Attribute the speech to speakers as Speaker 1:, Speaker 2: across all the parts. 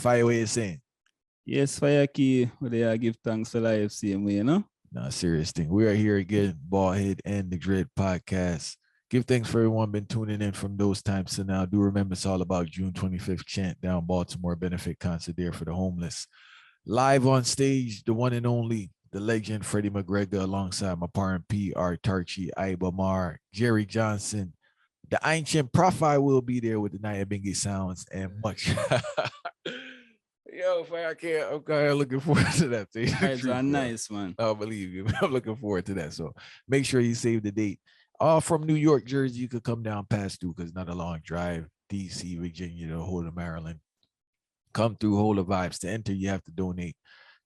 Speaker 1: Fire, what you saying?
Speaker 2: Yes, Fire Key, they give thanks for life, same way, you know?
Speaker 1: No, serious thing. We are here again, Ballhead and the Dread Podcast. Give thanks for everyone been tuning in from those times to now. Do remember it's all about June 25th Chant Down Baltimore benefit concert there for the homeless. Live on stage, the one and only, the legend Freddie McGregor alongside my partner P. Autarchii, Iba Mar, Jerry Johnson. The ancient Prophet will be there with the Naya Bingy sounds and much. Yo, I'm kind of looking forward to that.
Speaker 2: It's nice, man.
Speaker 1: I'll believe you. I'm looking forward to that. So make sure you save the date. From New York, Jersey, you could come down past through because it's not a long drive. DC, Virginia, the whole of Maryland. Come through, whole of vibes. To enter, you have to donate.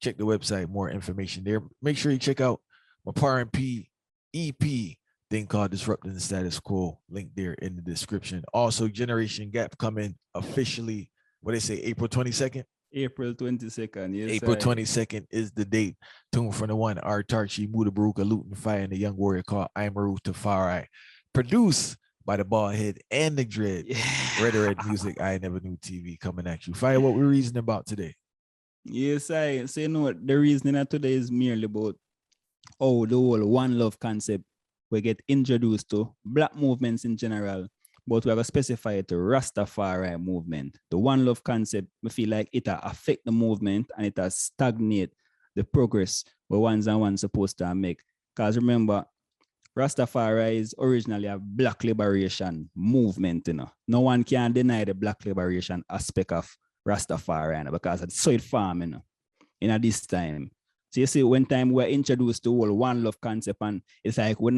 Speaker 1: Check the website, more information there. Make sure you check out my Parent P EP thing called Disrupting the Status Quo. Link there in the description. Also, Generation Gap coming officially, what they say, April 22nd?
Speaker 2: April 22nd, yes.
Speaker 1: April 22nd is the date. Tune from the one, Autarchii, Muda Baruka, Luton Fire, and the Young Warrior called Imaru Tafari. Produced by the Ballhead and the Dread. Yeah. Red Music, I Never Knew TV coming at you. Fire, what we're reasoning about today?
Speaker 2: Yes, I say no. The reasoning today is merely about the whole one love concept we get introduced to black movements in general, but we have to specify it to Rastafari movement. The one love concept, we feel like it affect the movement and it has stagnate the progress we ones and ones supposed to make. Because remember, Rastafari is originally a black liberation movement, you know. No one can deny the black liberation aspect of Rastafari, you know, because it's so it farm, you know, in this time. So you see, when time we're introduced to all one love concept, and it's like we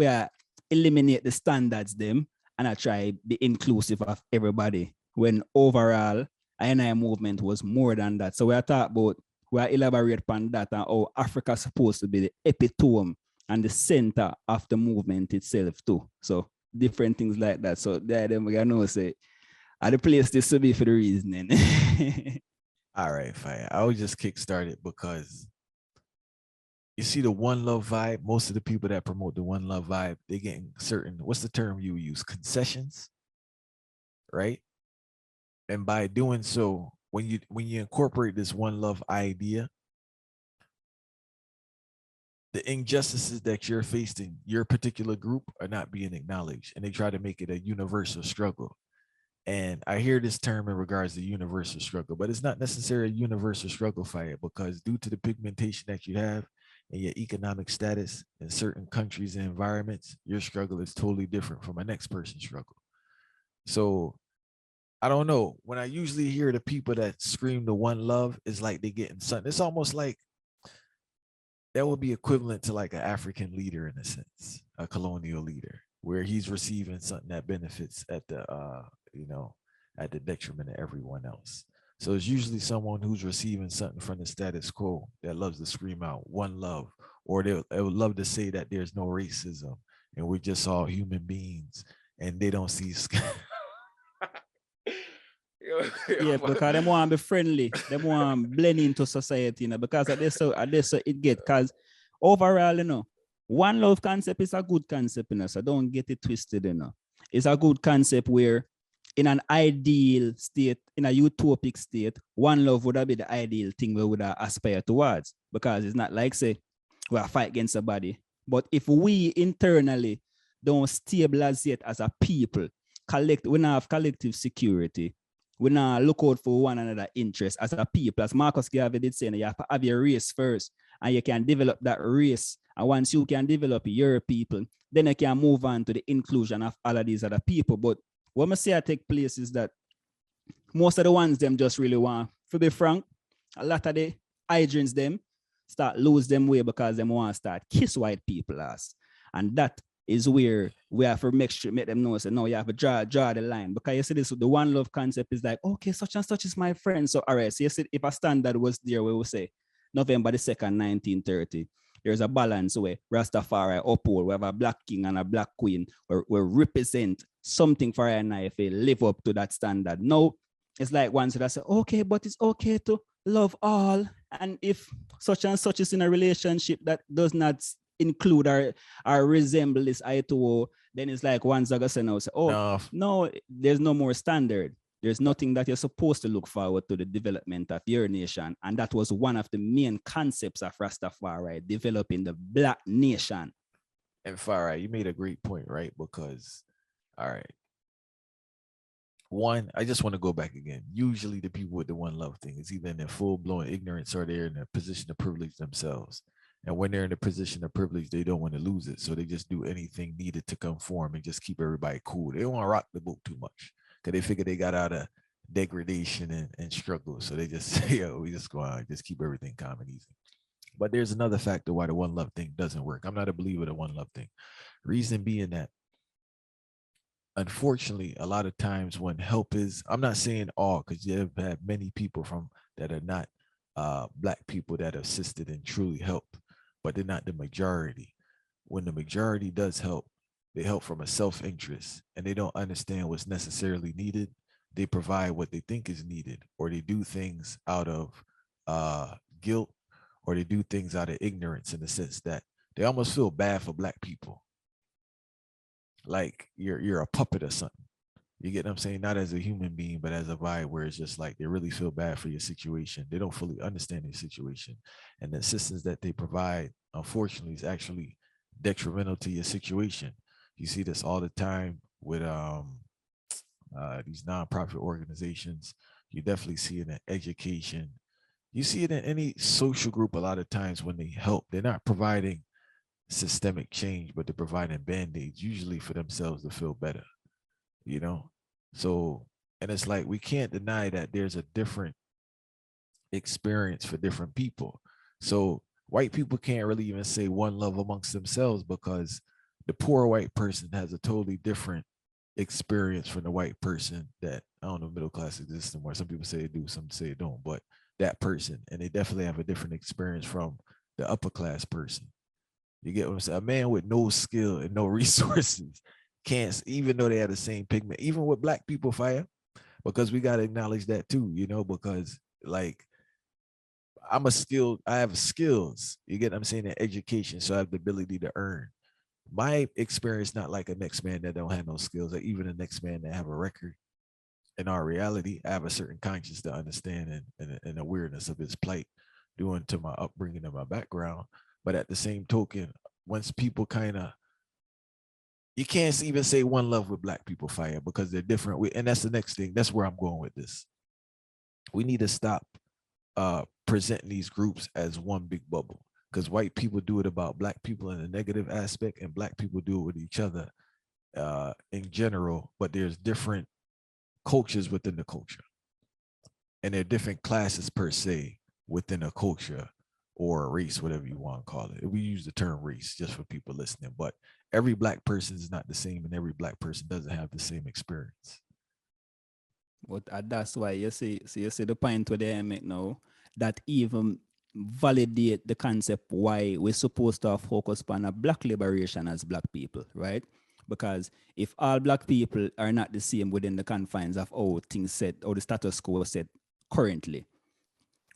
Speaker 2: are eliminate the standards them and I try be inclusive of everybody. When overall, INI movement was more than that. So we are talking about, we are elaborate on that and how Africa is supposed to be the epitome and the center of the movement itself too. So different things like that. So there then we know say, are the place this to be for the reasoning.
Speaker 1: All right, fine. I would just kickstart it because you see the one love vibe. Most of the people that promote the one love vibe, they're getting certain, what's the term you use? Concessions, right? And by doing so, when you incorporate this one love idea, the injustices that you're facing, your particular group, are not being acknowledged, and they try to make it a universal struggle. And I hear this term in regards to universal struggle, but it's not necessarily a universal struggle fight, because due to the pigmentation that you have and your economic status in certain countries and environments, your struggle is totally different from a next person's struggle. So I don't know. When I usually hear the people that scream the one love, it's like they getting something. It's almost like that would be equivalent to like an African leader in a sense, a colonial leader, where he's receiving something that benefits at the at the detriment of everyone else. So it's usually someone who's receiving something from the status quo that loves to scream out one love, or they would love to say that there's no racism and we're just all human beings, and they don't see
Speaker 2: yeah, because they want to be friendly. They want to blend into society, you know, because at this so it get, because overall, you know, one love concept is a good concept, you know, so don't get it twisted, you know. It's a good concept where in an ideal state, in a utopic state, one love would be the ideal thing we would aspire towards, because it's not like, say, we fight against somebody. But if we internally don't stabilize yet as a people, we not have collective security, we not look out for one another interest as a people. As Marcus Garvey did say, you have to have your race first, and you can develop that race. And once you can develop your people, then you can move on to the inclusion of all of these other people. But what I say I take place is that most of the ones them just really want, to be frank, a lot of the hydrants them start lose them way because them want to start kiss white people ass. And that is where we have to make them know, say, no, you have to draw the line. Because you see this, the one love concept is like, okay, such and such is my friend. So all right, so you see, if a standard was there, we will say November the 2nd, 1930. There's a balance where Rastafari uphold, we have a black king and a black queen, where we represent something for our if they live up to that standard. No, it's like ones that say, okay, but it's okay to love all. And if such and such is in a relationship that does not include or resemble this I2O, then it's like ones that say, no, oh, no, there's no more standard. There's nothing that you're supposed to look forward to the development of your nation. And that was one of the main concepts of Rastafari, developing the Black nation.
Speaker 1: And Farah, you made a great point, right? Because, all right, one, I just want to go back again. Usually the people with the one love thing is either in their full-blown ignorance or they're in a position of privilege themselves. And when they're in a position of privilege, they don't want to lose it. So they just do anything needed to conform and just keep everybody cool. They don't want to rock the boat too much because they figure they got out of degradation and struggle. So they just say, yo, we just go on, just keep everything calm and easy. But there's another factor why the one love thing doesn't work. I'm not a believer of the one love thing. Reason being that, unfortunately, a lot of times when help is, I'm not saying all, because you've had many people from that are not Black people that assisted and truly helped, but they're not the majority. When the majority does help, they help from a self-interest and they don't understand what's necessarily needed. They provide what they think is needed, or they do things out of guilt, or they do things out of ignorance, in the sense that they almost feel bad for Black people. Like you're a puppet or something. You get what I'm saying? Not as a human being, but as a vibe, where it's just like they really feel bad for your situation. They don't fully understand your situation. And the assistance that they provide, unfortunately, is actually detrimental to your situation. You see this all the time with these nonprofit organizations. You definitely see it in education. You see it in any social group a lot of times. When they help, they're not providing systemic change, but they're providing band-aids, usually for themselves to feel better, you know? So, and it's like, we can't deny that there's a different experience for different people. So white people can't really even say one love amongst themselves, because the poor white person has a totally different experience from the white person that, I don't know, middle class exists anymore. Some people say it do, some say it don't, but that person, and they definitely have a different experience from the upper class person. You get what I'm saying? A man with no skill and no resources can't, even though they have the same pigment, even with Black people, fire, because we got to acknowledge that too, you know, because like, I have skills, you get what I'm saying, in education. So I have the ability to earn. My experience, not like a next man that don't have no skills, or even a next man that have a record. In our reality, I have a certain conscience to understand and awareness of his plight, due to my upbringing and my background. But at the same token, once people kind of, you can't even say one love with Black people, fire, because they're different. And that's the next thing. That's where I'm going with this. We need to stop presenting these groups as one big bubble, because white people do it about Black people in a negative aspect, and Black people do it with each other in general. But there's different cultures within the culture, and there are different classes per se within a culture or a race, whatever you want to call it. We use the term race just for people listening, but every Black person is not the same, and every Black person doesn't have the same experience.
Speaker 2: But that's why you see the point where they make now, that even validate the concept why we're supposed to focus on a Black liberation as Black people, right? Because if all Black people are not the same within the confines of how things set or the status quo set currently,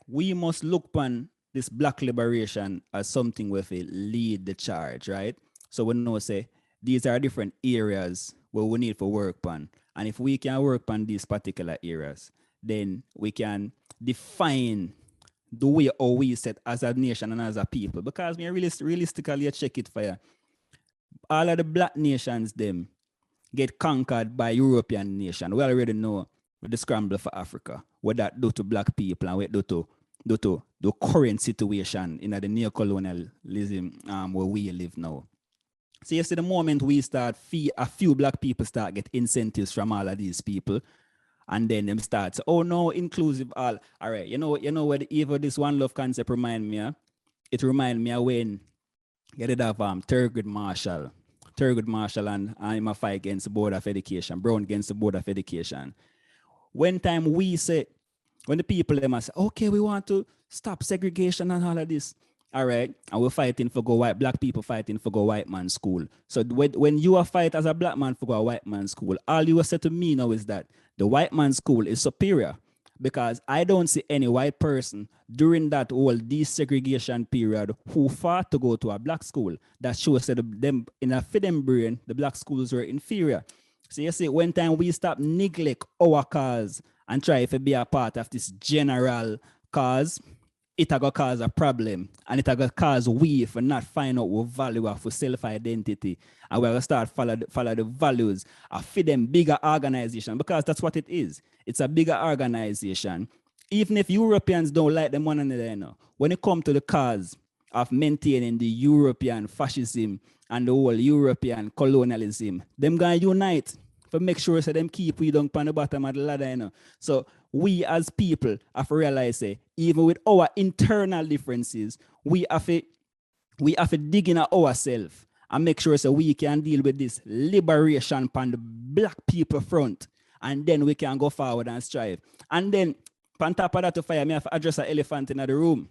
Speaker 2: we must look upon this Black liberation as something with a lead the charge, right? So we know, say, these are different areas where we need to work on. And if we can work on these particular areas, then we can define the way how we set as a nation and as a people. Because we realistically check it for you. All of the Black nations, them, get conquered by European nation. We already know with the scramble for Africa, what that do to Black people and what do to the current situation in the neocolonialism where we live now. So you see, the moment we start, a few Black people start get incentives from all of these people, and then them start, oh no, inclusive all right, you know what even this one love concept remind me of? It remind me of when you did have Thurgood Marshall and I'm a fight against the Board of Education, Brown against the Board of Education. When the people them say, okay, we want to stop segregation and all of this. All right, and we're fighting for go white, Black people fighting for go white man school. So when you are fight as a Black man for go white man school, all you are said to me now is that the white man school is superior, because I don't see any white person during that whole desegregation period who fought to go to a Black school. That shows that them in a fit them brain, the Black schools were inferior. So you see, when time we stop neglect our cause and try to be a part of this general cause, it a go cause a problem, and it a go cause we for not find out what value of self-identity, and we're gonna start follow the values of for them bigger organization, because that's what it is. It's a bigger organization. Even if Europeans don't like them one another, you know, when it comes to the cause of maintaining the European fascism and the whole European colonialism, them gonna unite to make sure so them keep we down on the bottom of the ladder, you know. So we as people have to realize, even with our internal differences, we have to dig in ourselves and make sure so we can deal with this liberation on the black people front, and then we can go forward and strive. And then on top of that, to fire, me have to address an elephant in the room.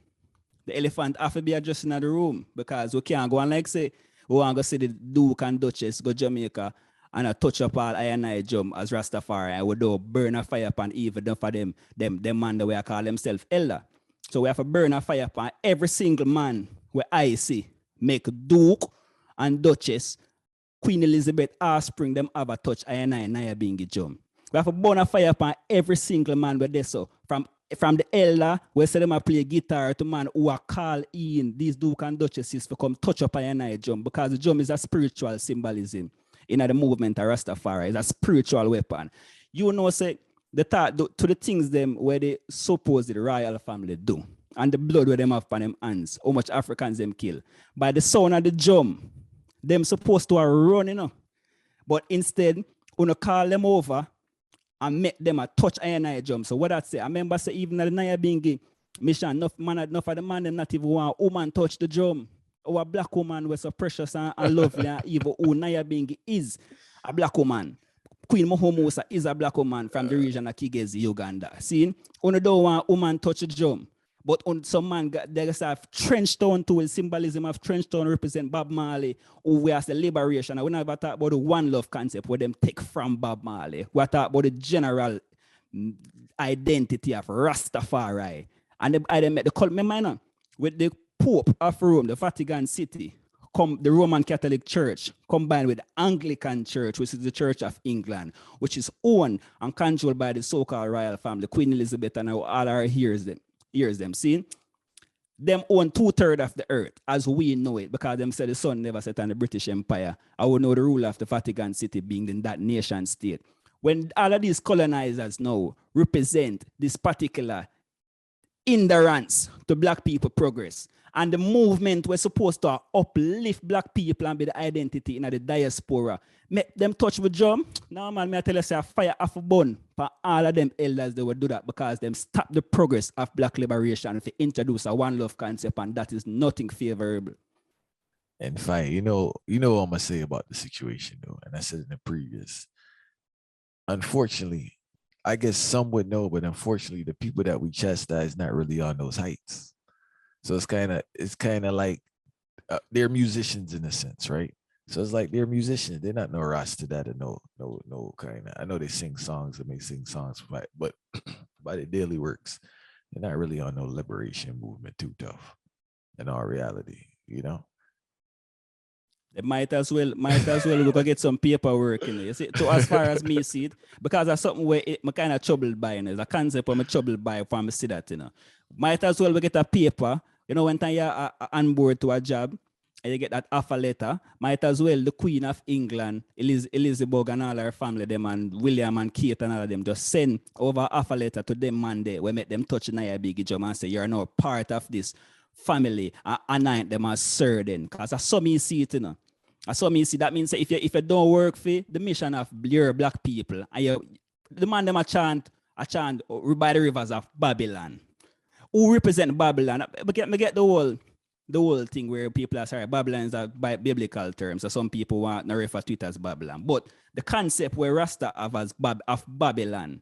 Speaker 2: The elephant have to be addressed in the room, because we can't go and like say we want to go see the Duke and Duchess go Jamaica and a touch up all I and I jump as Rastafari, and we do burn a fire upon even for them man that we call themselves elder. So we have to burn a fire upon every single man where I see make Duke and Duchess, Queen Elizabeth offspring, them have a touch I and I being jump. We have to burn a fire upon every single man where they so from the elder, we say them a play guitar, to man who are call in these Duke and Duchesses to come touch up and I jump, because the jump is a spiritual symbolism in the movement of Rastafari. It's a spiritual weapon. You know, say the thought to the things them where they suppose the royal family do, and the blood where them have on them hands, how much Africans them kill. By the sound of the drum, them supposed to run, you know. But instead, you call them over and make them a touch I jump. So what that say? I remember say even at the Naya Bingi mission, enough of the man them not even want a woman touch the drum. Our black woman was so precious and lovely, and even who Naya Bingi is a black woman. Queen Mohomosa is a black woman from the region of Kigezi, Uganda. See, you don't want a woman touch the drum. But on some man, there's a trench town too. The symbolism of trench town represent Bob Marley, who we as the liberation. And we never talk about the one love concept where them take from Bob Marley. We talk about the general identity of Rastafari. And I met the cult, remember, with the Pope of Rome, the Vatican City, the Roman Catholic Church, combined with the Anglican Church, which is the Church of England, which is owned and controlled by the so-called royal family, Queen Elizabeth and all our heirs them, see? Them own 2/3 of the earth as we know it, because them said the sun never set on the British Empire. I would know the rule of the Vatican City being in that nation state. When all of these colonizers now represent this particular hindrance to black people progress, and the movement was supposed to uplift black people and be the identity in the diaspora, make them touch with drum. Now, man, I tell you, say a fire off a bun for all of them elders, they would do that, because them stop the progress of black liberation if they introduce a one love concept, and that is nothing favorable.
Speaker 1: And fine, you know what I'm gonna say about the situation though, and I said in the previous. Unfortunately, I guess some would know, but unfortunately, the people that we chastise not really on those heights. So it's kind of like they're musicians in a sense, right? So it's like they're musicians. They're not no Rasta that or no kind of. I know they sing songs and they sing songs, but by the daily works, they're not really on no liberation movement too tough. In all reality, you know.
Speaker 2: They might as well we could get some paperwork in it. You see, to as far as me see it, because that's something where I'm kind of troubled by, you know. It's a concept I'm troubled by for me see that, you know. Might as well we get a paper, you know, when you're on board to a job and you get that offer letter, might as well the Queen of England, Elizabeth and all her family, them and William and Kate and all of them, just send over offer letter to them man there, we make them touch a big job and say, you're now part of this family, and anoint them as certain. Because I saw me see it, you know. I saw me see that means if you don't work for the mission of your black people, and the man them a chant by the rivers of Babylon. Who represent Babylon? Me get the whole thing where people are sorry, Babylon is a biblical term, so some people want to refer to it as Babylon. But the concept where Rasta have as of Babylon,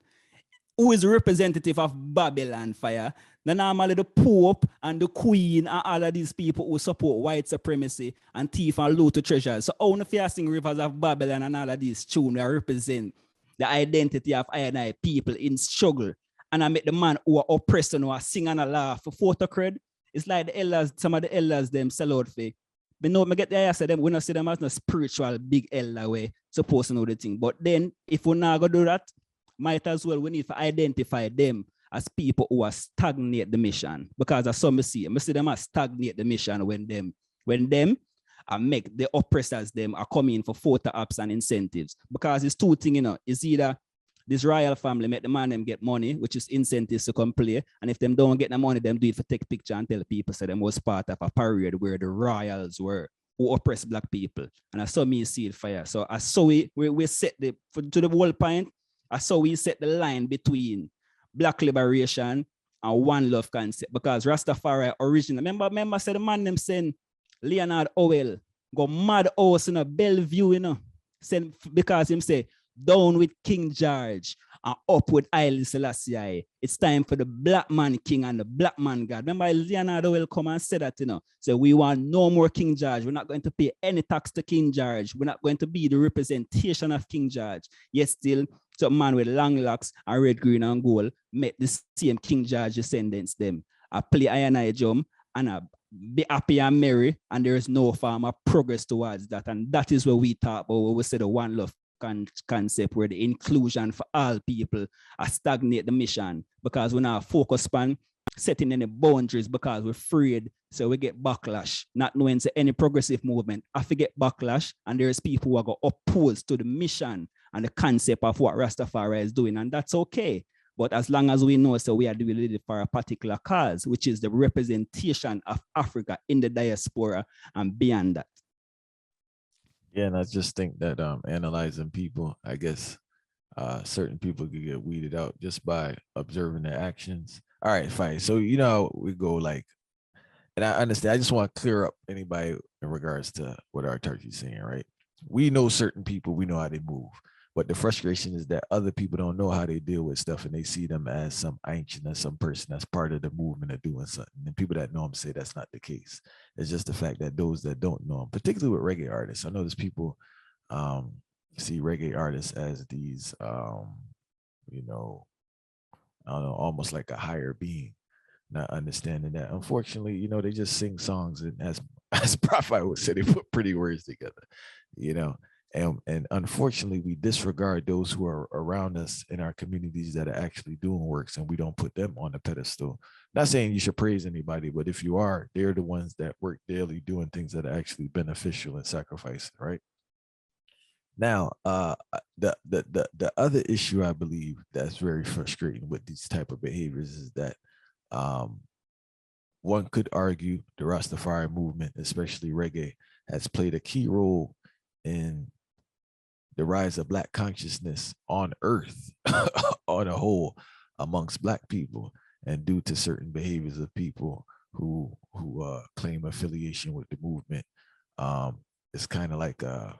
Speaker 2: who is representative of Babylon fire? Now normally the Pope and the Queen and all of these people who support white supremacy and thief and loot the treasures. So all the fasting rivers of Babylon and all of these tunes represent the identity of I and I people in struggle. And I make the man who are oppressed and who are sing and a laugh for photo cred. It's like the elders, some of the elders them sell out for But no, me get the idea, say them, we not see them as no spiritual big elder way supposed to know the thing. But then, if we not go do that, might as well we need to identify them as people who are stagnate the mission. Because as some see them as stagnate the mission when them make the oppressors them are coming for photo apps and incentives. Because it's two things, it's either this royal family make the man them get money, which is incentives to come play. And if them don't get the money, them do it for take picture and tell people so them was part of a period where the royals were who oppress black people. And I saw me see it fire. So I saw we set to the whole point, I saw we set the line between black liberation and one love concept. Because Rastafari original, remember said the man them saying Leonard Owell go mad house in a Bellevue, because him say down with King George and up with Haile Selassie. It's time for the black man king and the black man God. Remember Leonardo will come and say that, So we want no more King George. We're not going to pay any tax to King George. We're not going to be the representation of King George. Yet still, some man with long locks and red, green, and gold met the same King George descendants them. I play iron eye drum and I be happy and merry, and there is no form of progress towards that. And that is what we talk about when we say the one love concept, where the inclusion for all people stagnate the mission, because we're not focused on setting any boundaries because we're afraid, so we get backlash, not knowing any progressive movement. I forget backlash, and there's people who are going to oppose to the mission and the concept of what Rastafari is doing, and that's okay. But as long as we know, so we are doing it for a particular cause, which is the representation of Africa in the diaspora and beyond that.
Speaker 1: Yeah, and I just think that analyzing people, I guess certain people could get weeded out just by observing their actions. All right, fine. So we go like, and I understand. I just want to clear up anybody in regards to what Autarchii is saying, right? We know certain people, we know how they move. But the frustration is that other people don't know how they deal with stuff, and they see them as some ancient or some person that's part of the movement of doing something. And people that know them say that's not the case. It's just the fact that those that don't know them, particularly with reggae artists, I know there's people see reggae artists as these, I don't know, almost like a higher being, not understanding that. Unfortunately, they just sing songs, and as Prophet would say, they put pretty words together, And unfortunately, we disregard those who are around us in our communities that are actually doing works, and we don't put them on the pedestal. Not saying you should praise anybody, but if you are, they're the ones that work daily doing things that are actually beneficial and sacrificing, right? Now, the other issue I believe that's very frustrating with these type of behaviors is that one could argue the Rastafari movement, especially reggae, has played a key role in the rise of Black consciousness on earth on a whole amongst Black people, and due to certain behaviors of people who claim affiliation with the movement, it's kind of like a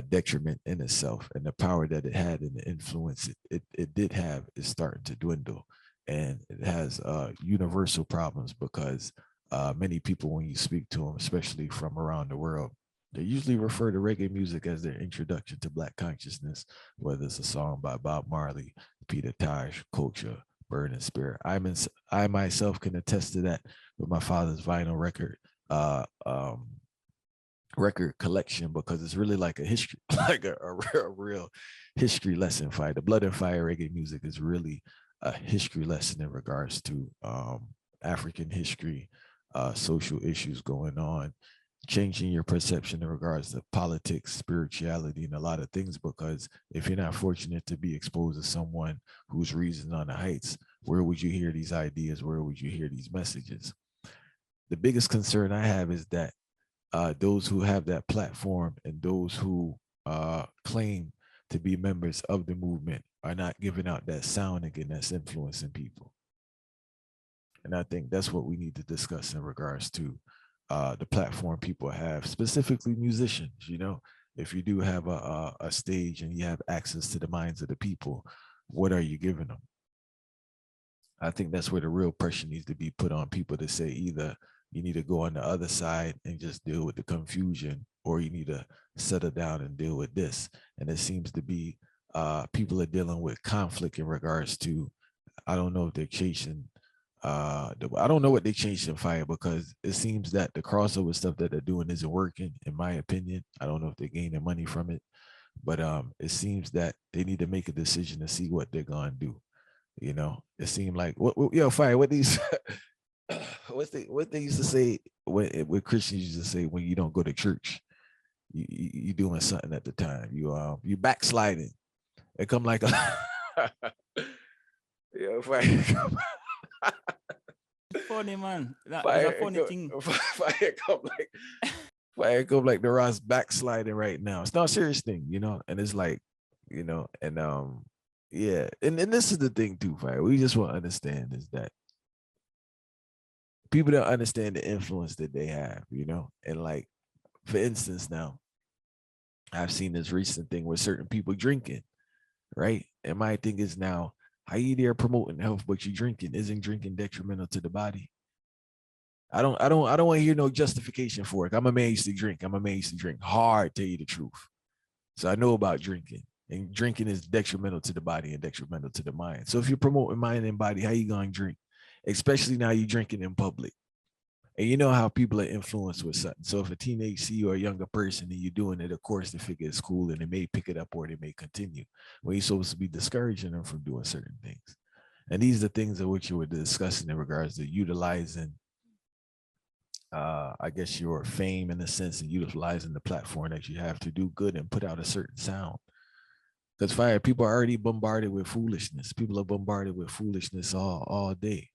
Speaker 1: detriment in itself, and the power that it had and the influence it did have is starting to dwindle, and it has universal problems because many people, when you speak to them, especially from around the world, they usually refer to reggae music as their introduction to Black consciousness, whether it's a song by Bob Marley, Peter Tosh, Culture, Burning Spirit. I myself can attest to that with my father's vinyl record collection, because it's really like a history, like a real history lesson. Fire the Blood and Fire reggae music is really a history lesson in regards to African history, social issues going on, changing your perception in regards to politics, spirituality, and a lot of things. Because if you're not fortunate to be exposed to someone who's reasoning on the heights, where would you hear these ideas? Where would you hear these messages? The biggest concern I have is that those who have that platform and those who claim to be members of the movement are not giving out that sound again that's influencing people. And I think that's what we need to discuss in regards to the platform people have, specifically musicians. If you do have a stage and you have access to the minds of the people, what are you giving them? I think that's where the real pressure needs to be put on people to say either you need to go on the other side and just deal with the confusion, or you need to settle down and deal with this. And it seems to be people are dealing with conflict in regards to, I don't know if they're chasing I don't know what they changed in fire, because it seems that the crossover stuff that they're doing isn't working, in my opinion. I don't know if they're gaining money from it, but it seems that they need to make a decision to see what they're gonna do. You know, it seemed like yo, fire, what these what they used to say, what Christians used to say when you don't go to church, you doing something at the time, you backsliding. It come like a yeah, fire.
Speaker 2: Funny, man. That is a
Speaker 1: Fire
Speaker 2: funny thing.
Speaker 1: fire come like fire come like the Ross backsliding right now. It's not a serious thing, you know, and it's like, you know, and yeah, and this is the thing too, fire. We just want to understand is that people don't understand the influence that they have, you know, and like for instance, now I've seen this recent thing with certain people drinking, right? And my thing is now, how you there promoting health, but you drinking? Isn't drinking detrimental to the body? I don't want to hear no justification for it. I'm a man used to drink. I'm a man used to drink hard, tell you the truth. So I know about drinking. And drinking is detrimental to the body and detrimental to the mind. So if you're promoting mind and body, how you gonna drink? Especially now you're drinking in public. And you know how people are influenced with something. So if a teenage see you or a younger person and you're doing it, of course, they figure it's cool and they may pick it up or they may continue. Well, you're supposed to be discouraging them from doing certain things. And these are things of which you were discussing in regards to utilizing, I guess, your fame in a sense and utilizing the platform that you have to do good and put out a certain sound. Because fire, people are already bombarded with foolishness. People are bombarded with foolishness all day,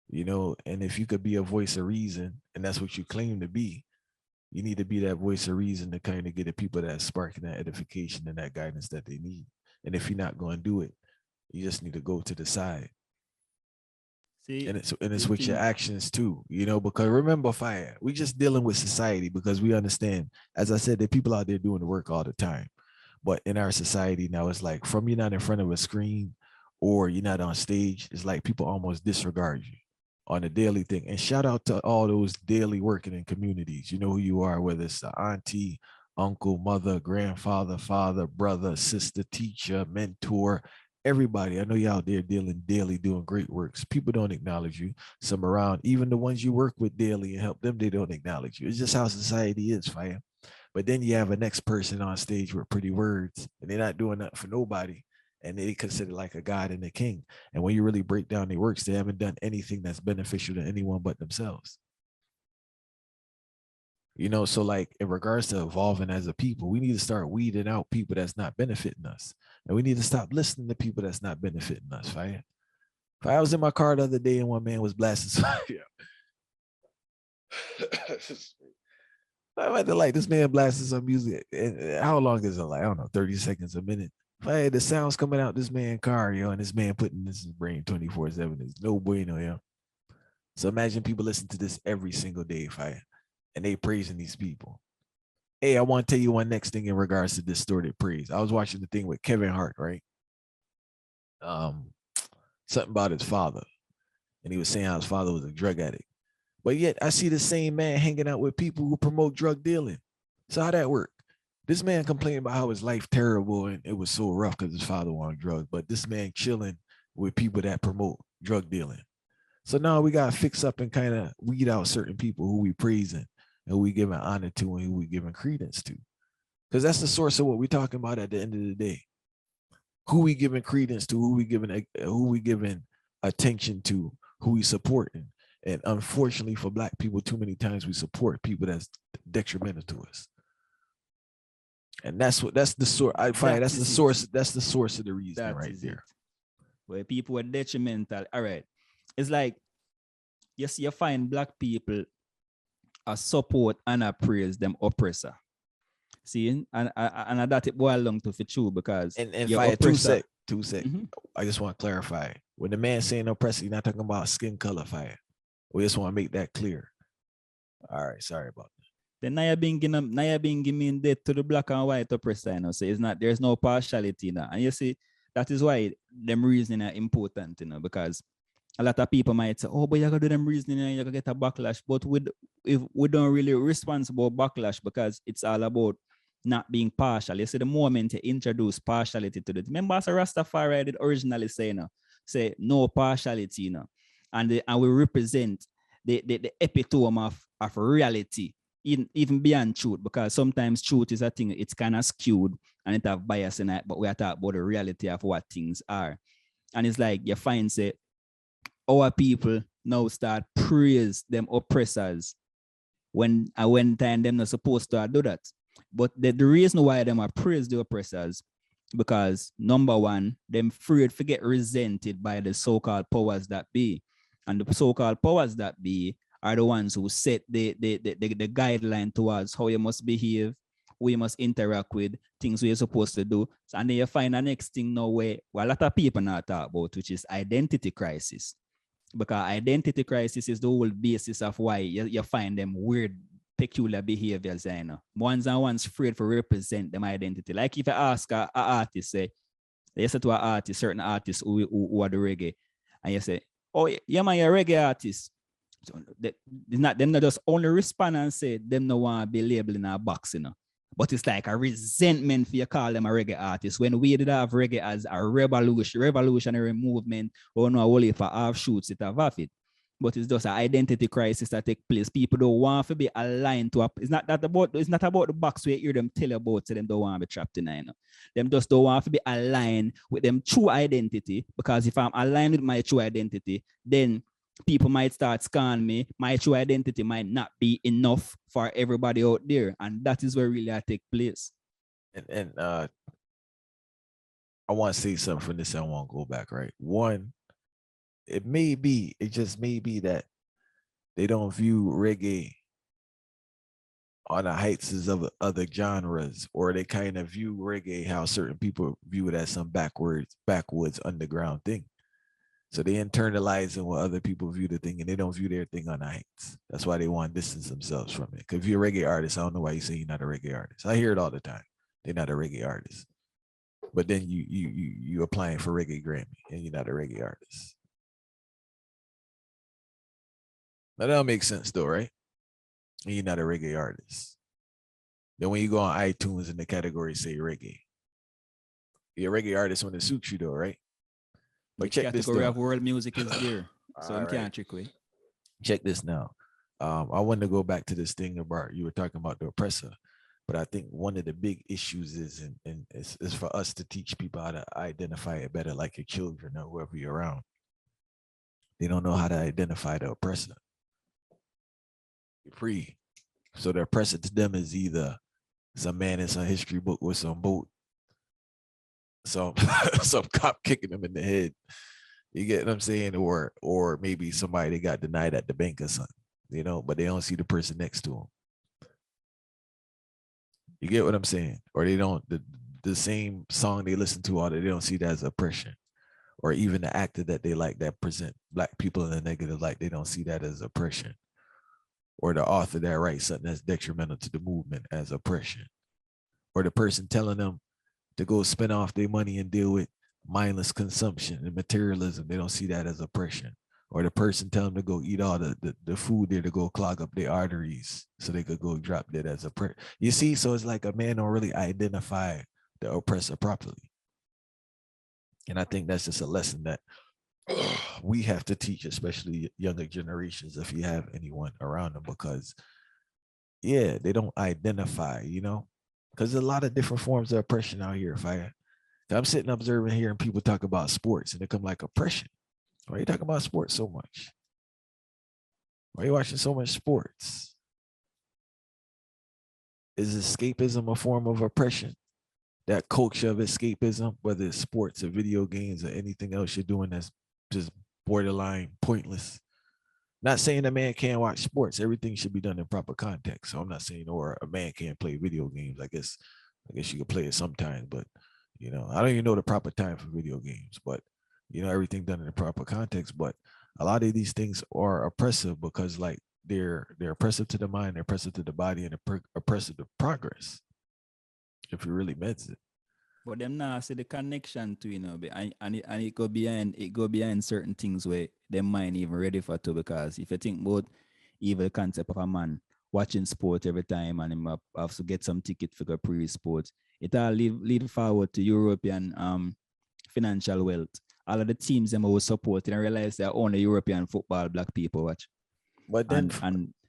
Speaker 1: you know. And if you could be a voice of reason, and that's what you claim to be, you need to be that voice of reason to kind of get the people that spark and that edification and that guidance that they need. And if you're not going to do it, you just need to go to the side.
Speaker 2: See,
Speaker 1: And it's
Speaker 2: the
Speaker 1: with your
Speaker 2: thing.
Speaker 1: actions too, you know, because remember, fire, we just dealing with society because we understand, as I said, that people out there doing the work all the time. But in our society now, it's like from you're not in front of a screen or you're not on stage, it's like people almost disregard you on a daily thing. And shout out to all those daily working in communities. You know who you are, whether it's the auntie, uncle, mother, grandfather, father, brother, sister, teacher, mentor, everybody. I know you out there dealing daily, doing great works. People don't acknowledge you. Some around, even the ones you work with daily and help them, they don't acknowledge you. It's just how society is, fire. But then you have a next person on stage with pretty words, and they're not doing that for nobody. And they consider like a god and a king. And when you really break down their works, they haven't done anything that's beneficial to anyone but themselves. You know, so like in regards to evolving as a people, we need to start weeding out people that's not benefiting us. And we need to stop listening to people that's not benefiting us, right? If I was in my car the other day and one man was blasting, I had to like this man blasting some music. And how long is it? Like, I don't know, 30 seconds, a minute. If I had the sounds coming out this man car, yo, and this man putting this in his brain 24/7, there's no bueno, yo. So imagine people listen to this every single day, if I and they praising these people. Hey, I want to tell you one next thing in regards to distorted praise. I was watching the thing with Kevin Hart, right? Um, something about his father, and he was saying how his father was a drug addict. But yet I see the same man hanging out with people who promote drug dealing. So how that work? This man complained about how his life terrible and it was so rough because his father was on drugs. But this man chilling with people that promote drug dealing. So now we gotta fix up and kind of weed out certain people who we praising and who we giving honor to and who we giving credence to. Because that's the source of what we're talking about at the end of the day. Who we giving credence to, who we giving attention to, who we supporting. And unfortunately for black people, too many times we support people that's detrimental to us. And that's the source. I find that's the source. That's the source of the reason right there.
Speaker 2: Where people are detrimental. All right. It's like yes, you find black people a support and a praise them oppressor. See, and that it boil down to for true because
Speaker 1: and
Speaker 2: your
Speaker 1: fire
Speaker 2: oppressor.
Speaker 1: 2 sec. I just want to clarify. When the man saying oppressor, you're not talking about skin color, fire. We just want to make that clear. All right, sorry about that.
Speaker 2: Then now you're being giving death to the black and white oppressor, you know. So it's not there's no partiality now. And you see, that is why them reasoning are important, you know, because a lot of people might say, oh, but you gotta do them reasoning and you gotta get a backlash. But if we don't really responsible backlash because it's all about not being partial. You see, the moment you introduce partiality to it. Remember, as a Rastafari did originally say, you know, say no partiality, you know. and we represent the epitome of reality, even beyond truth, because sometimes truth is a thing, it's kind of skewed and it have bias in it, but we are talking about the reality of what things are. And it's like you find say our people now start praise them oppressors when time them not supposed to do that. But the reason why them are praise the oppressors, because number one, them afraid to get resented by the so-called powers that be. And the so-called powers that be are the ones who set the guideline towards how you must behave, who you must interact with, things you're supposed to do. And then you find the next thing now where a lot of people not talk about, which is identity crisis. Because identity crisis is the whole basis of why you find them weird, peculiar behaviors. You know, ones and ones afraid to represent them identity. Like if you ask an artist, say, you say to an artist, certain artists who are the reggae, and you say, oh, yeah, man, you're a reggae artist. So them not just only respond and say them no want to be labeled in a box, you know. But it's like a resentment for you call them a reggae artist when we did have reggae as a revolutionary movement, or no only for half shoots it have it. But it's just an identity crisis that take place. People don't want to be aligned to it's not about the box where you hear them tell you about, so them don't want to be trapped in it. You know? Them just don't want to be aligned with them true identity, because if I'm aligned with my true identity, then people might start scanning me. My true identity might not be enough for everybody out there. And that is where really I take place.
Speaker 1: And I want to say something from this. I want to go back, right? One, it just may be that they don't view reggae on the heights of other genres, or they kind of view reggae how certain people view it as some backwoods underground thing. So they internalize in what other people view the thing, and they don't view their thing on the heights. That's why they want to distance themselves from it. Because if you're a reggae artist, I don't know why you say you're not a reggae artist. I hear it all the time. They're not a reggae artist. But then you applying for reggae Grammy, and you're not a reggae artist. Now that makes sense though, right? And you're not a reggae artist. Then when you go on iTunes and the category say reggae, you're a reggae artist when it suits you though, right?
Speaker 2: But check this category of world music is there. So you can't trick away.
Speaker 1: Check this now. I wanted to go back to this thing about you were talking about the oppressor, but I think one of the big issues is is for us to teach people how to identify it better, like your children or whoever you're around. They don't know how to identify the oppressor. You're free. So the oppressor to them is either some man in some history book with some boat, some cop kicking them in the head. You get what I'm saying? Or maybe somebody that got denied at the bank or something, you know, but they don't see the person next to them. You get what I'm saying? Or they don't, the same song they listen to all day, they don't see that as oppression. Or even the actor that they like that present black people in a negative light, they don't see that as oppression. Or the author that writes something that's detrimental to the movement as oppression. Or the person telling them to go spend off their money and deal with mindless consumption and materialism, they don't see that as oppression. Or the person telling them to go eat all the food there to go clog up their arteries so they could go drop dead as oppression. You see, so it's like a man don't really identify the oppressor properly. And I think that's just a lesson that we have to teach, especially younger generations, if you have anyone around them, because yeah, they don't identify, you know, because there's a lot of different forms of oppression out here. I'm sitting observing here and people talk about sports and it come like oppression. Why are you talking about sports so much? Why are you watching so much sports? Is escapism a form of oppression? That culture of escapism, whether it's sports or video games or anything else you're doing that's just borderline pointless. Not saying a man can't watch sports. Everything should be done in proper context. So I'm not saying, or a man can't play video games. I guess you could play it sometimes, but you know, I don't even know the proper time for video games, but you know, everything done in the proper context. But a lot of these things are oppressive because like they're oppressive to the mind, they're oppressive to the body, and oppressive to progress. If you really meds it.
Speaker 2: But them now see the connection to, you know, and it go behind certain things where them mind even ready for to, because if you think about evil concept of a man watching sport every time and him have to get some ticket for the pre-sport, it all lead forward to European financial wealth all of the teams them was supporting and realize they're only European football black people watch.
Speaker 1: But then,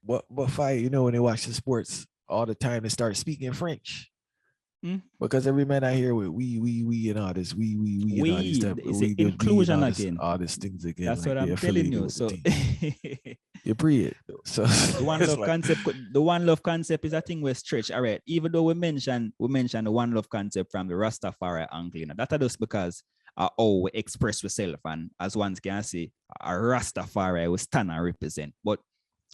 Speaker 1: what fight? You know, when they watch the sports all the time, they start speaking French. Because every man I hear with we and all this, we and all these type
Speaker 2: it's inclusion again.
Speaker 1: All these things again.
Speaker 2: That's like what I'm telling you. So
Speaker 1: you pre it. So
Speaker 2: the one love concept is a thing we stretch. All right. Even though we mentioned the one love concept from the Rastafari angle, you know, that just because we express ourselves, and as one can see, a Rastafari we stand and represent. But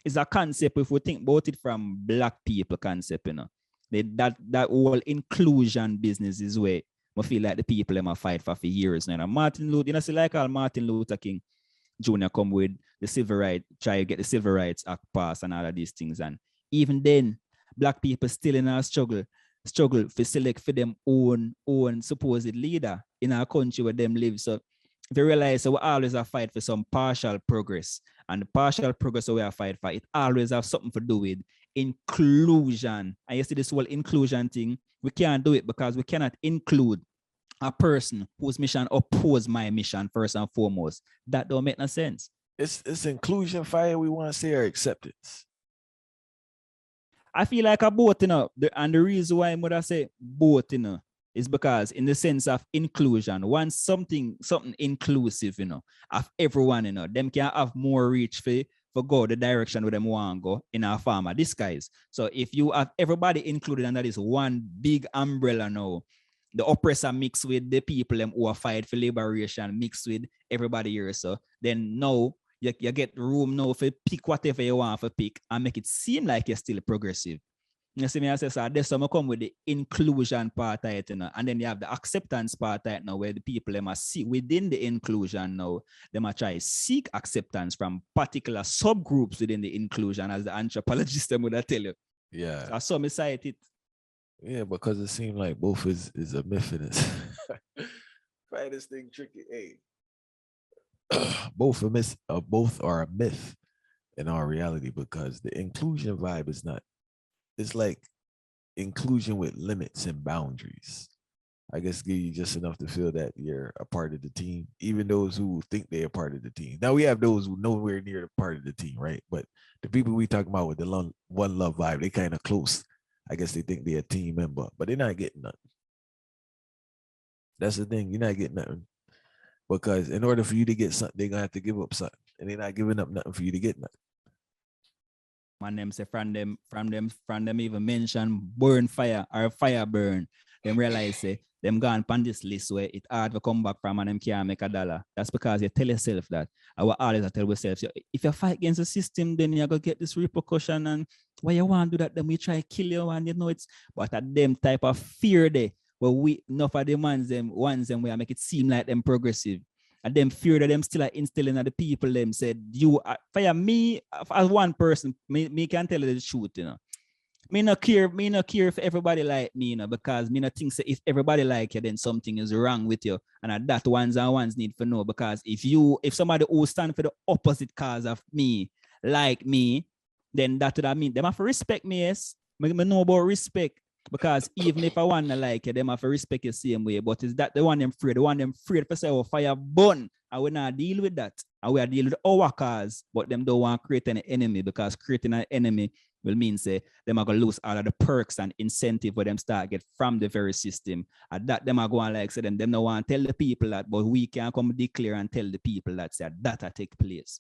Speaker 2: it's a concept if we think about it from black people concept, you know. That whole inclusion business is where I feel like the people them fight for years now. Martin Luther, you know, see like all Martin Luther King Jr. come with the civil rights, try to get the Civil Rights Act passed and all of these things. And even then, black people still in our struggle for select for them own supposed leader in our country where them live. So if you realize, so we always have fight for some partial progress. And the partial progress we have fight for, it always have something to do with inclusion. And you see this whole inclusion thing, we can't do it because we cannot include a person whose mission oppose my mission first and foremost. That don't make no sense.
Speaker 1: It's inclusion fire we want to say, or acceptance.
Speaker 2: I feel like a both, you know, and the reason why I'm gonna say both, you know, is because in the sense of inclusion, once something inclusive, you know, of everyone, you know, them can have more reach for go the direction where them want to go in our farmer disguise. So if you have everybody included under this one big umbrella now, the oppressor mixed with the people them who are fight for liberation mixed with everybody here, so then now you get room now for pick whatever you want to pick and make it seem like you're still progressive. You see me, I say, so there's some come with the inclusion part of it, you know, and then you have the acceptance part of it now, where the people them must see within the inclusion now, they must try seek acceptance from particular subgroups within the inclusion, as the anthropologist them would tell you.
Speaker 1: Yeah.
Speaker 2: So I saw me cite it.
Speaker 1: Yeah, because it seemed like both is a myth in this. Find this thing tricky. Hey, both are a myth in our reality, because the inclusion vibe is not. It's like inclusion with limits and boundaries. I guess give you just enough to feel that you're a part of the team, even those who think they're a part of the team. Now we have those who nowhere near the part of the team, right? But the people we talk about with the one love vibe, they kind of close. I guess they think they're a team member, but they're not getting nothing. That's the thing. You're not getting nothing, because in order for you to get something, they're gonna have to give up something, and they're not giving up nothing for you to get nothing.
Speaker 2: And them say from them even mention burn fire or fire burn. Them realize say them gone on this list where it hard to come back from and them can't make $1. That's because you tell yourself that. I will always tell yourself, if you fight against the system, then you're gonna get this repercussion, and why you want to do that, then we try to kill you, and you know it's but at them type of fear there. Well, we enough of the ones them we make it seem like them progressive. And them fear that them still are instilling at the people them said, you fire me as one person, me can tell you the truth, you know. Me not care if everybody like me, you know, because me not think say if everybody like you, then something is wrong with you. And that ones need to know, because if somebody who stand for the opposite cause of me like me, then that would mean them have to respect me, yes. Me know about respect. Because even if I want to like you, them have to respect you same way. But is that the one them afraid? The one them afraid for say, oh, fire burn. I will not deal with that. I will deal with our cause, but them don't want to create an enemy, because creating an enemy will mean say them are gonna lose all of the perks and incentive for them start get from the very system. And that them are going like say them don't want to tell the people that, but we can come declare and tell the people that say that take place.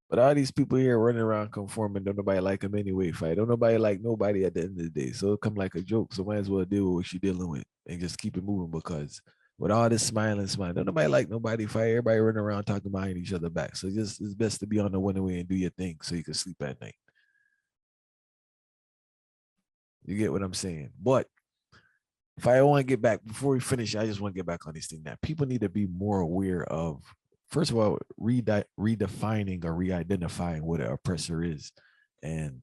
Speaker 1: But all these people here running around conforming, don't nobody like them anyway. Fight, don't nobody like nobody at the end of the day. So it come like a joke. So might as well deal with what you're dealing with and just keep it moving, because with all this smiling, don't nobody like nobody. Fight, everybody running around talking behind each other back. So just it's best to be on the winning way and do your thing so you can sleep at night. You get what I'm saying? But if I want to get back before we finish, I just want to get back on this thing that people need to be more aware of. First of all, redefining or re-identifying what an oppressor is, and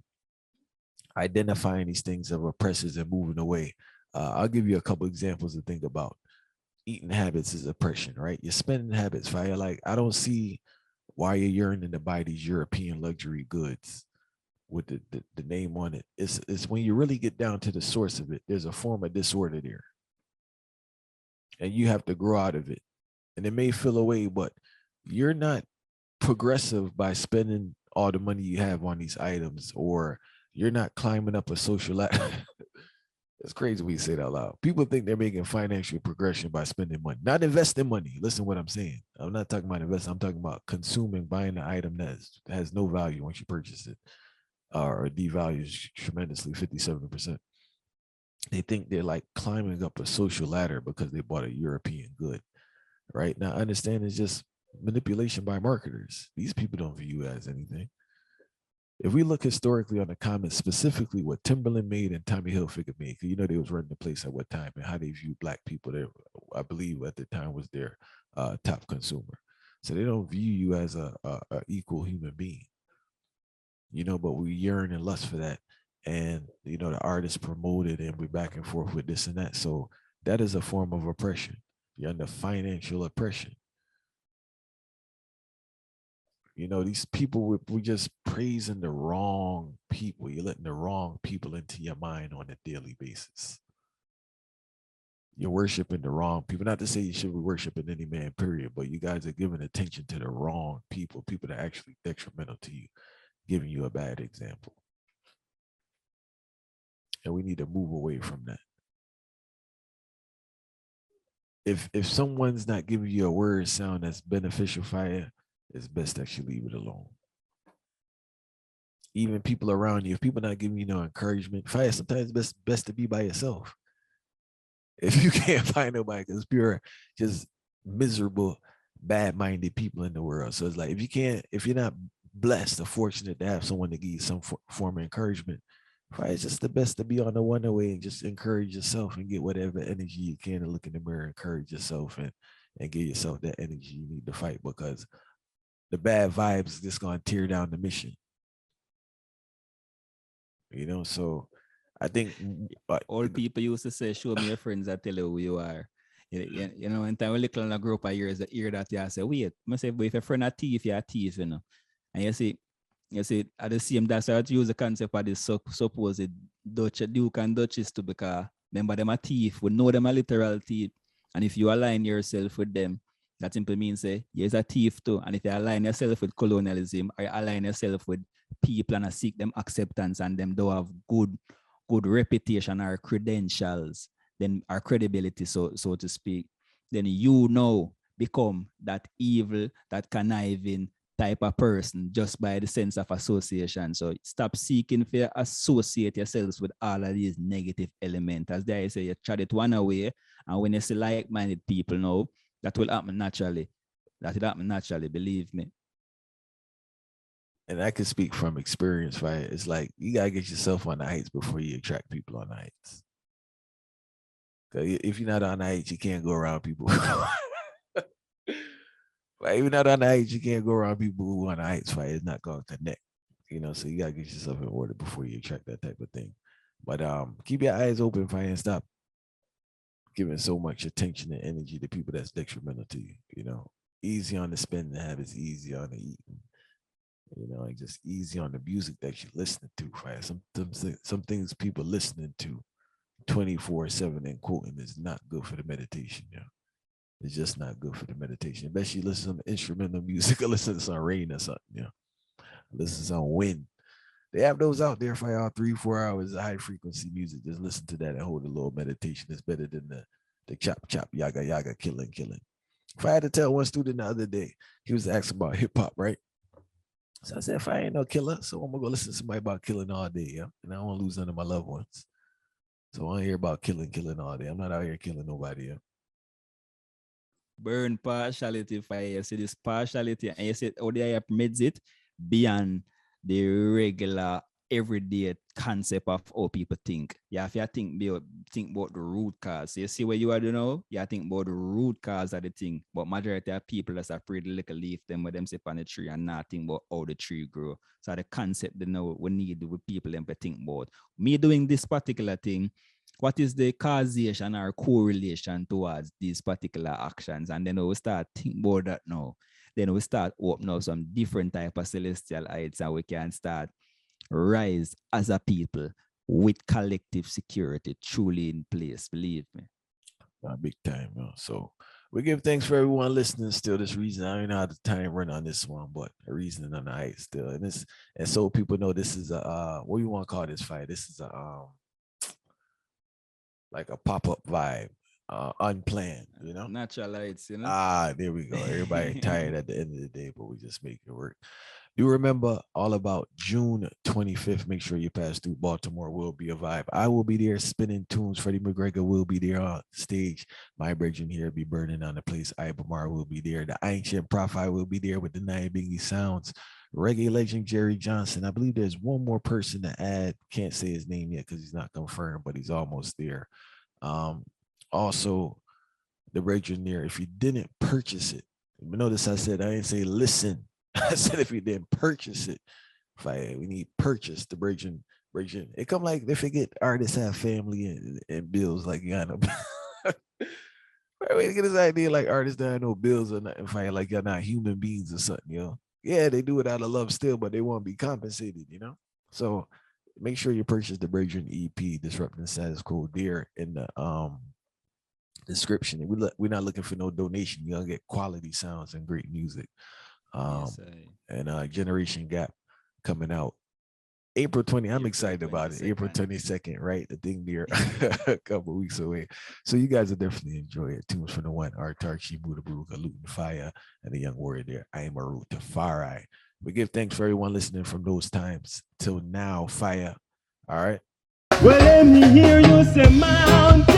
Speaker 1: identifying these things of oppressors and moving away. I'll give you a couple examples to think about. Eating habits is oppression, right? Your spending habits, fire. Like, I don't see why you're yearning to buy these European luxury goods with the name on it. It's when you really get down to the source of it, there's a form of disorder there. And you have to grow out of it. and it may feel away, but you're not progressive by spending all the money you have on these items, or you're not climbing up a social ladder. It's crazy when you say that out loud. People think they're making financial progression by spending money, not investing money. Listen to what I'm saying. I'm not talking about investing. I'm talking about consuming, buying an item that has no value once you purchase it, or devalues tremendously, 57%. They think they're like climbing up a social ladder because they bought a European good. Right now, I understand it's just manipulation by marketers. These people don't view you as anything. If we look historically on the comments, specifically what Timberland made and Tommy Hilfiger made, because you know they was running the place at what time and how they viewed black people. There, I believe at the time was their top consumer. So they don't view you as a equal human being, you know. But we yearn and lust for that, and you know the artists promoted, and we're back and forth with this and that. So that is a form of oppression. You're under financial oppression. You know, these people, we just praising the wrong people. You're letting the wrong people into your mind on a daily basis. You're worshiping the wrong people. Not to say you should be worshiping any man, period, but you guys are giving attention to the wrong people, people that are actually detrimental to you, giving you a bad example. And we need to move away from that. If someone's not giving you a word sound that's beneficial for you, it's best that you leave it alone. Even people around you, if people not giving you no encouragement, fire, sometimes it's best to be by yourself. If you can't find nobody, because pure just miserable, bad-minded people in the world. So it's like if you're not blessed or fortunate to have someone to give you some form of encouragement, fire, it's just the best to be on the one way and just encourage yourself and get whatever energy you can and look in the mirror, encourage yourself and give yourself that energy you need to fight, because the bad vibes is just gonna tear down the mission. You know, so I think
Speaker 2: all people used to say, show me your friends, I tell you who you are. You know, in time we little I grew up a years, the ear that you say, wait, I say, but if a friend a thief, you're a thief, you know. And you see, at the same, that's how to use the concept of this supposed Duke and Duchess to, because remember them a thief, we know them a literal thief. And if you align yourself with them, that simply means say you're a thief too. And if you align yourself with colonialism, or you align yourself with people and seek them acceptance and them don't have good reputation or credentials, then our credibility, so to speak, then you know become that evil, that conniving type of person just by the sense of association. So stop seeking to associate yourselves with all of these negative elements. As they say, you try it one away, and when you see like-minded people now, that will happen naturally. That will happen naturally, believe me.
Speaker 1: And I can speak from experience, right? It's like you gotta get yourself on the heights before you attract people on the heights. Because if you're not on the heights, you can't go around people. Right? If you're not on the heights, you can't go around people who are on the heights, right? It's not going to connect. You know, so you gotta get yourself in order before you attract that type of thing. But keep your eyes open, fire, and stop giving so much attention and energy to people that's detrimental to you. You know, easy on the spending habits, easy on the eating. You know, like just easy on the music that you're listening to. Right? Some things people listening to 24/7 and quoting is not good for the meditation. Yeah, it's just not good for the meditation. Unless you listen to instrumental music or listen to some rain or something. Yeah, listen to some wind. They have those out there for y'all 3-4 hours of high frequency music. Just listen to that and hold a little meditation. It's better than the chop chop yaga yaga killing. If I had to tell one student the other day, he was asking about hip hop, right? So I said, if I ain't no killer, so I'm gonna go listen to somebody about killing all day, yeah. And I don't want to lose none of my loved ones. So I don't hear about killing all day. I'm not out here killing nobody, yeah.
Speaker 2: Burn partiality for you. See this partiality, and you said, oh, they made it beyond the regular everyday concept of how people think. Yeah, if you think about the root cause. You see where you are now? You think about the root cause of the thing. But majority of people that's afraid to lick a leaf them with them sip on the tree and not think about how the tree grow. So the concept they know we need with people them to think about. Me doing this particular thing, what is the causation or correlation towards these particular actions? And then we start think about that now. Then we start opening up some different type of celestial heights, and we can start rise as a people with collective security truly in place. Believe me.
Speaker 1: Big time, you know? So We give thanks for everyone listening still. This reason I don't know how the time run on this one, but a reason on the night still. And so people know this is a what do you want to call this fight? This is a like a pop-up vibe, unplanned,
Speaker 2: Natural lights,
Speaker 1: there we go. Everybody tired at the end of the day, but we just make it work. Do remember all about June 25th. Make sure you pass through. Baltimore will be a vibe. I will be there spinning tunes. Freddie McGregor will be there on stage. My brethren here be burning on the place. Ibamar will be there. The Ancient Prophet will be there with the Nine Biggie Sounds. Reggae legend Jerry Johnson. I believe there's one more person to add. Can't say his name yet because he's not confirmed, but he's almost there. Also, the brethren there, if you didn't purchase it, notice I said I didn't say listen. I said if you didn't purchase it, we need purchase the bridging. It come like they forget artists have family and bills like you know. Where we get this idea like artists don't have no bills or nothing, like you're not human beings or something, Yeah, they do it out of love still, but they won't be compensated. So make sure you purchase the Bridging EP, Disrupting the Status Quo there in the description. We're not looking for no donation. You're gonna get quality sounds and great music.
Speaker 2: Yes,
Speaker 1: And Generation Gap coming out April 20. I'm
Speaker 2: April
Speaker 1: excited about it. April
Speaker 2: 22nd.
Speaker 1: 22nd, right? The thing there a couple weeks away. So you guys will definitely enjoy it. Tunes from the one, Autarchii, Buddha Baruka, Luton Fire, and the young warrior there, I am a root to Farai. We give thanks for everyone listening from those times till now. Fire. All right.
Speaker 3: Well, let me hear you say mountain.